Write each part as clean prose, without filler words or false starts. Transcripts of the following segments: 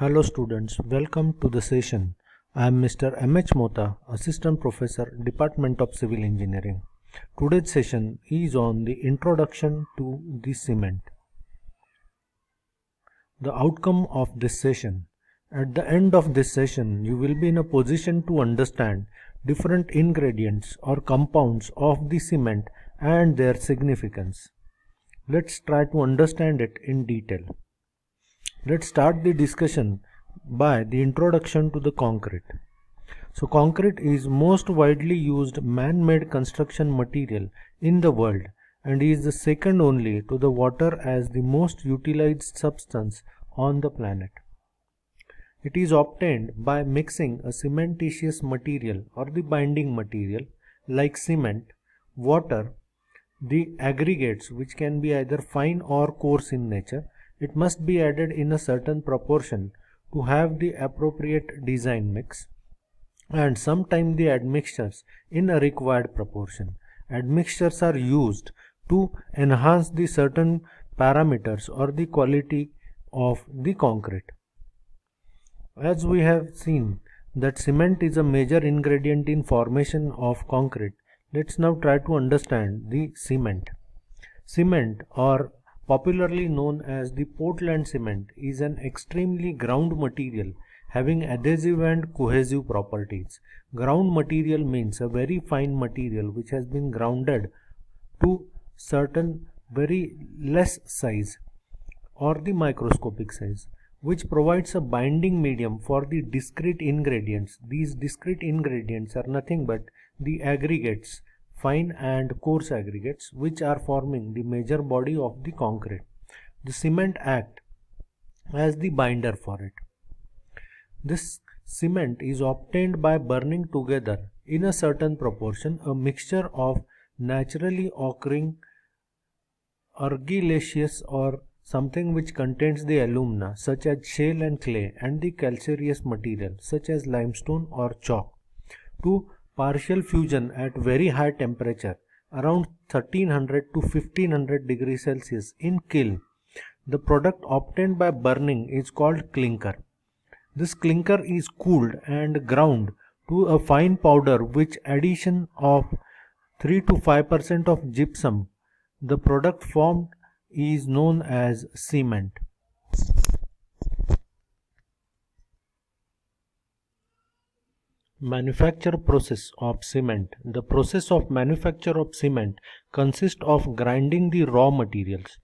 Hello students, welcome to the session. I am Mr. M.H. Mota, Assistant Professor, Department of Civil Engineering. Today's session is on the introduction to the cement. The outcome of this session. At the end of this session, you will be in a position to understand different ingredients or compounds of the cement and their significance. Let's try to understand it in detail. Let's start the discussion by the introduction to the concrete. So concrete is most widely used man-made construction material in the world and is the second only to the water as the most utilized substance on the planet. It is obtained by mixing a cementitious material or the binding material like cement, water, the aggregates which can be either fine or coarse in nature. It must be added in a certain proportion to have the appropriate design mix, and sometimes the admixtures in a required proportion. Admixtures are used to enhance the certain parameters or the quality of the concrete. As we have seen that cement is a major ingredient in formation of concrete, let's now try to understand the cement. Cement, or popularly known as the Portland cement, is an extremely ground material having adhesive and cohesive properties. Ground material means a very fine material which has been grounded to certain very less size or the microscopic size, which provides a binding medium for the discrete ingredients. These discrete ingredients are nothing but the aggregates, fine and coarse aggregates, which are forming the major body of the concrete. The cement acts as the binder for it. This cement is obtained by burning together in a certain proportion a mixture of naturally occurring argillaceous or something which contains the alumina such as shale and clay and the calcareous material such as limestone or chalk to partial fusion at very high temperature around 1300 to 1500 degrees Celsius in kiln. The product obtained by burning is called clinker. This clinker is cooled and ground to a fine powder with addition of 3 to 5% of gypsum. The product formed is known as cement. Manufacture process of cement. The process of manufacture of cement consists of grinding the raw materials,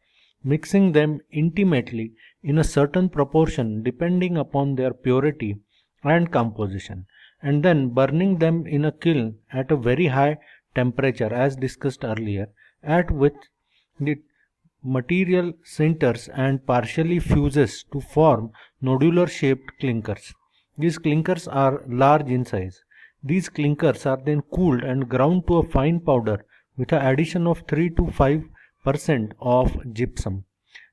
mixing them intimately in a certain proportion depending upon their purity and composition, and then burning them in a kiln at a very high temperature as discussed earlier, at which the material sinters and partially fuses to form nodular shaped clinkers. These clinkers are large in size. These clinkers are then cooled and ground to a fine powder with an addition of 3 to 5% of gypsum.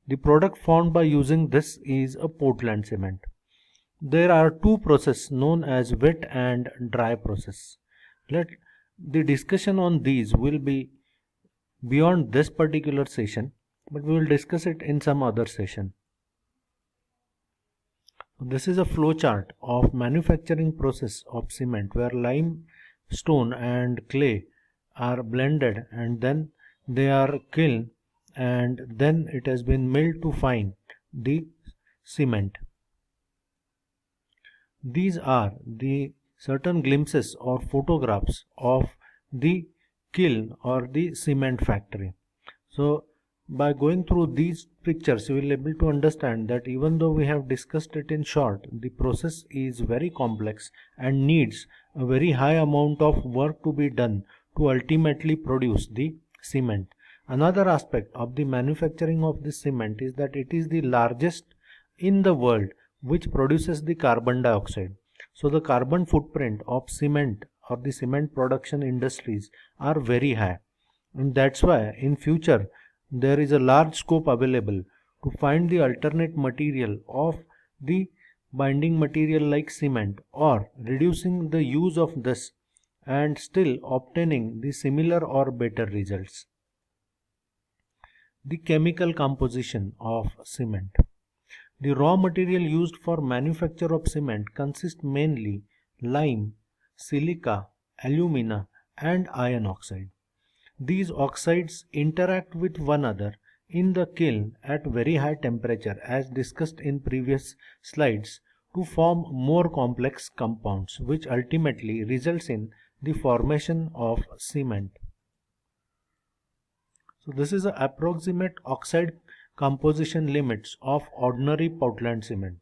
The product formed by using this is a Portland cement. There are two processes known as wet and dry process. The discussion on these will be beyond this particular session, but we will discuss it in some other session. This is a flow chart of manufacturing process of cement where limestone and clay are blended and then they are kilned and then it has been milled to find the cement. These are the certain glimpses or photographs of the kiln or the cement factory. So by going through these pictures, you will be able to understand that even though we have discussed it in short, the process is very complex and needs a very high amount of work to be done to ultimately produce the cement. Another aspect of the manufacturing of this cement is that it is the largest in the world which produces the carbon dioxide. So the carbon footprint of cement or the cement production industries are very high, and that's why in future there is a large scope available to find the alternate material of the binding material like cement or reducing the use of this and still obtaining the similar or better results. The chemical composition of cement. The raw material used for manufacture of cement consists mainly lime, silica, alumina and iron oxide. These oxides interact with one another in the kiln at very high temperature, as discussed in previous slides, to form more complex compounds, which ultimately results in the formation of cement. So this is the approximate oxide composition limits of ordinary Portland cement.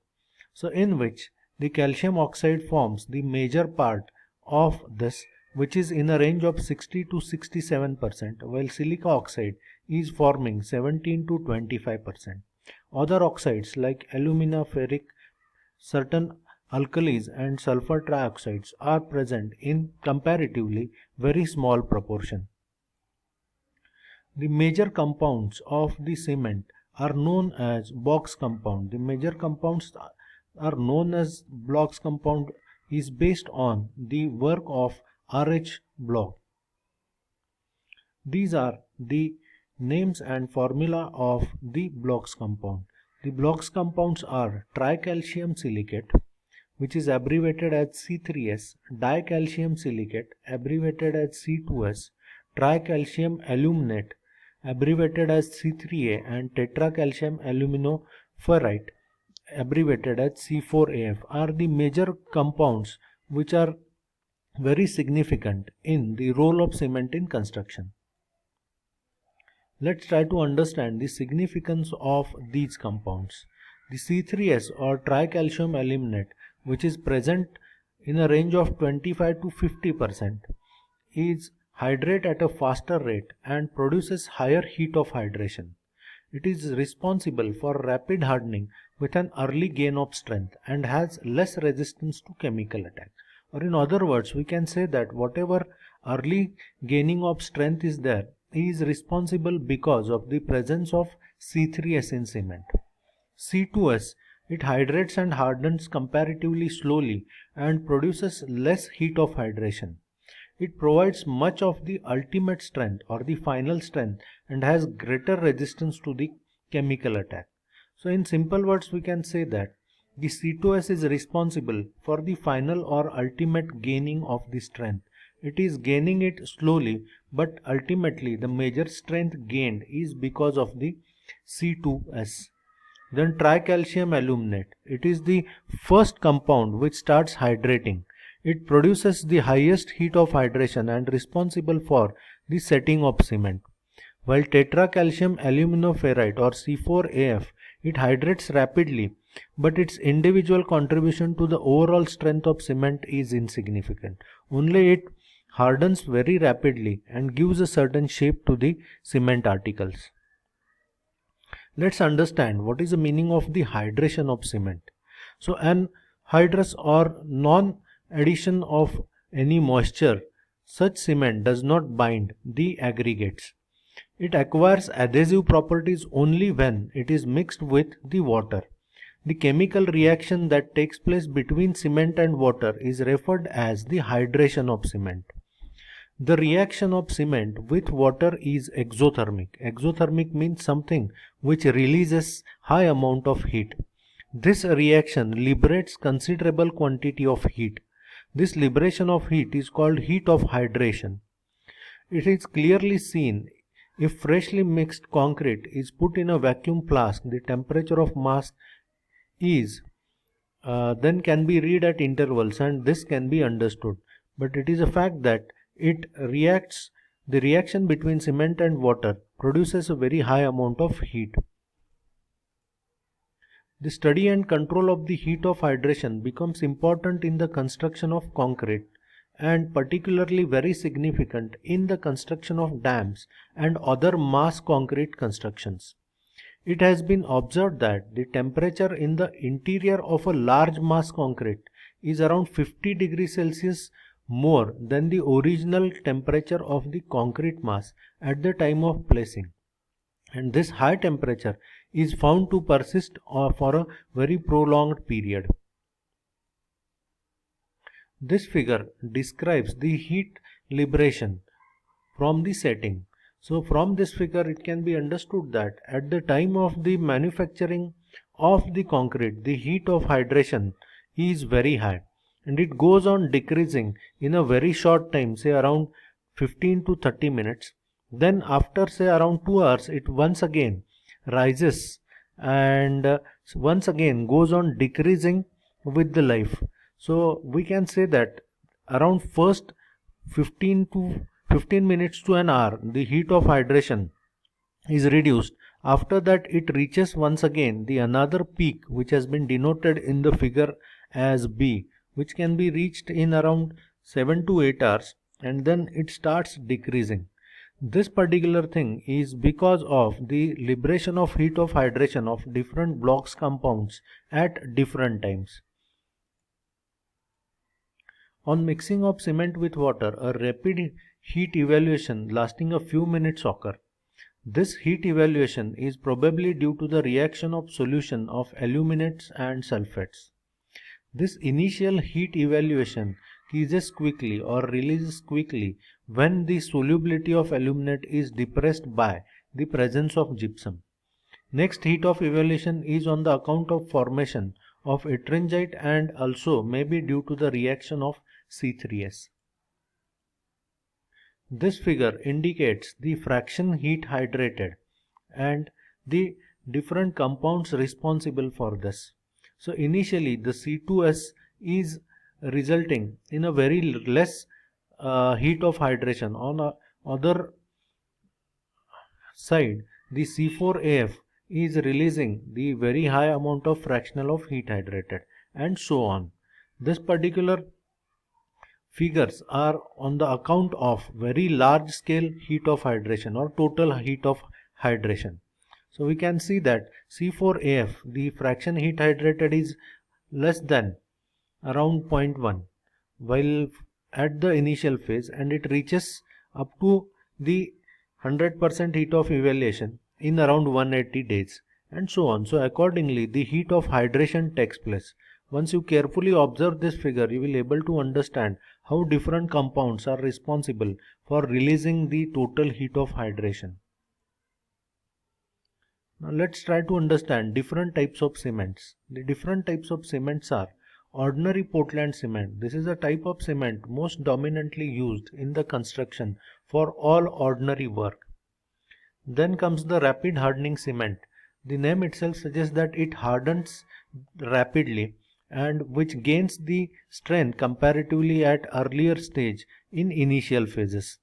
So in which the calcium oxide forms the major part of this, which is in a range of 60 to 67%, while silica oxide is forming 17 to 25%. Other oxides like alumina, ferric, certain alkalis and sulfur trioxides are present in comparatively very small proportion. The major compounds of the cement are known as box compound. The major compounds are known as box compound is based on the work of R.H. Bloch. These are the names and formula of the Bloch's compound. The Bloch's compounds are tricalcium silicate, which is abbreviated as C3S, dicalcium silicate, abbreviated as C2S, tricalcium aluminate, abbreviated as C3A, and tetracalcium aluminoferrite, abbreviated as C4AF, are the major compounds which are very significant in the role of cement in construction. Let's try to understand the significance of these compounds. The C3S or tricalcium aluminate, which is present in a range of 25 to 50%, is hydrate at a faster rate and produces higher heat of hydration. It is responsible for rapid hardening with an early gain of strength and has less resistance to chemical attack. Or in other words, we can say that whatever early gaining of strength is there is responsible because of the presence of C3S in cement. C2S, it hydrates and hardens comparatively slowly and produces less heat of hydration. It provides much of the ultimate strength or the final strength and has greater resistance to the chemical attack. So in simple words, we can say that the C2S is responsible for the final or ultimate gaining of the strength. It is gaining it slowly, but ultimately the major strength gained is because of the C2S. Then tricalcium aluminate. It is the first compound which starts hydrating. It produces the highest heat of hydration and responsible for the setting of cement. While tetracalcium aluminoferrite or C4AF, it hydrates rapidly, but its individual contribution to the overall strength of cement is insignificant. Only it hardens very rapidly and gives a certain shape to the cement articles. Let's understand what is the meaning of the hydration of cement. So anhydrous or non-addition of any moisture, such cement does not bind the aggregates. It acquires adhesive properties only when it is mixed with the water. The chemical reaction that takes place between cement and water is referred as the hydration of cement. The reaction of cement with water is exothermic. Exothermic means something which releases high amount of heat. This reaction liberates considerable quantity of heat. This liberation of heat is called heat of hydration. It is clearly seen if freshly mixed concrete is put in a vacuum flask, the temperature of mass is then can be read at intervals, and this can be understood. But it is a fact that the reaction between cement and water produces a very high amount of heat. The study and control of the heat of hydration becomes important in the construction of concrete and particularly very significant in the construction of dams and other mass concrete constructions. It has been observed that the temperature in the interior of a large mass concrete is around 50 degrees Celsius more than the original temperature of the concrete mass at the time of placing, and this high temperature is found to persist for a very prolonged period. This figure describes the heat liberation from the setting. So from this figure it can be understood that at the time of the manufacturing of the concrete, the heat of hydration is very high, and it goes on decreasing in a very short time, say around 15 to 30 minutes. Then after say around 2 hours, it once again rises and once again goes on decreasing with the life. So we can say that around first 15 minutes to an hour, the heat of hydration is reduced. After that, it reaches once again the another peak, which has been denoted in the figure as B, which can be reached in around 7 to 8 hours, and then it starts decreasing. This particular thing is because of the liberation of heat of hydration of different blocks compounds at different times. On mixing of cement with water, a rapid heat evaluation lasting a few minutes occur. This heat evaluation is probably due to the reaction of solution of aluminates and sulfates. This initial heat evaluation ceases quickly or releases quickly when the solubility of aluminate is depressed by the presence of gypsum. Next heat of evaluation is on the account of formation of ettringite and also may be due to the reaction of C3S. This figure indicates the fraction heat hydrated and the different compounds responsible for this. So initially the C2S is resulting in a very less heat of hydration. On the other side, the C4AF is releasing the very high amount of fractional of heat hydrated, and so on. This particular figures are on the account of very large scale heat of hydration or total heat of hydration. So we can see that C4AF, the fraction heat hydrated, is less than around 0.1 while at the initial phase, and it reaches up to the 100% heat of evaluation in around 180 days, and so on. So accordingly the heat of hydration takes place. Once you carefully observe this figure, you will be able to understand how different compounds are responsible for releasing the total heat of hydration. Now let's try to understand different types of cements. The different types of cements are ordinary Portland cement. This is a type of cement most dominantly used in the construction for all ordinary work. Then comes the rapid hardening cement. The name itself suggests that it hardens rapidly and which gains the strength comparatively at earlier stage in initial phases.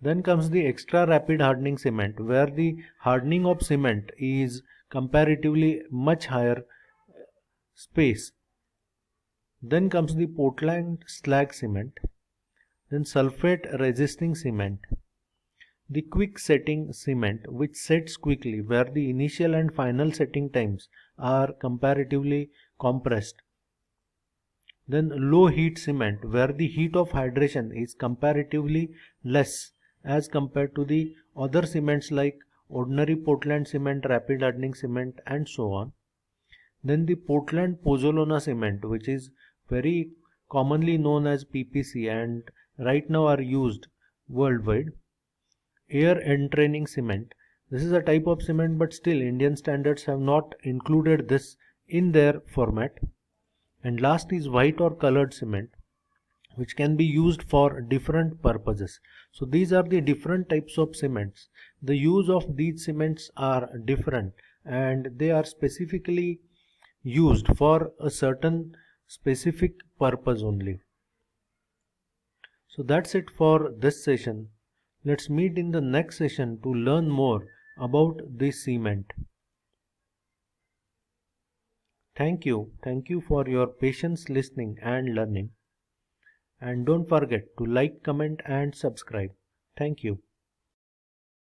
Then comes the extra rapid hardening cement, where the hardening of cement is comparatively much higher space. Then comes the Portland slag cement, then sulfate resisting cement, the quick setting cement which sets quickly, where the initial and final setting times are comparatively compressed. Then low heat cement, where the heat of hydration is comparatively less as compared to the other cements like ordinary Portland cement, rapid hardening cement, and so on. Then the Portland pozzolana cement, which is very commonly known as PPC and right now are used worldwide. Air entraining cement. This is a type of cement, but still Indian standards have not included this in their format. And last is white or colored cement, which can be used for different purposes. So these are the different types of cements. The use of these cements are different and they are specifically used for a certain specific purpose only. So that's it for this session. Let's meet in the next session to learn more about this cement. Thank you for your patience listening and learning. And don't forget to like, comment and subscribe. Thank you.